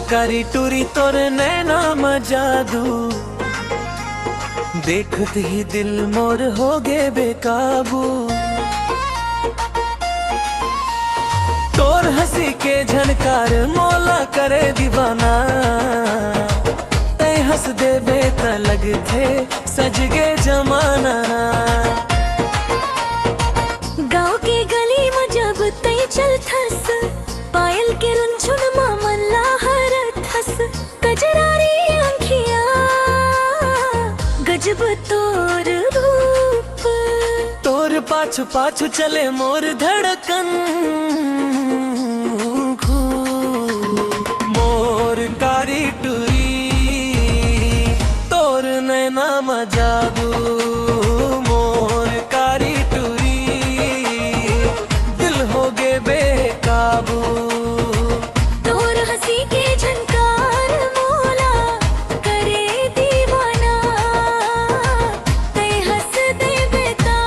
करी टूरी तोर नैना में जादू, देखते ही दिल मोर हो गे बेकाबू। तोर हंसी के झनकार मोला करे दीवाना, तय हंस देबे त लगथे सज गे जमाना। गाँव के गली में जब तय चलथस, पायल के रुंझुन मामला हरथस। कजरारी आँखियाँ गजब तोर रूप, तोर पाछू पाछू चले मोर धड़कन। मोर कारी टूरी तोर नैना में जादू, मोर कारी टूरी दिल हो गे बेकाबू। तोर हंसी के झनकार मोला करे दीवाना, तय हंस देबे ता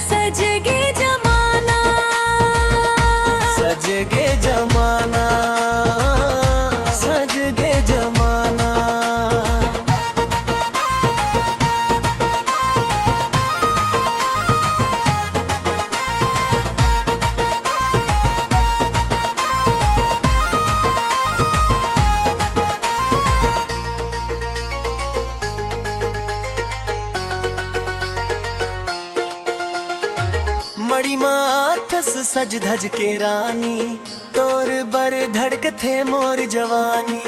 सज गे जमाना। सज गे जमाना, सज गे जमाना। मड़ी माथस सज धज के रानी, तोर बर धड़क थे मोर जवानी।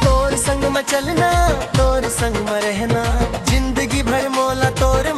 तोर संग में चलना, तोर संग में रहना, जिंदगी भर मोला तोर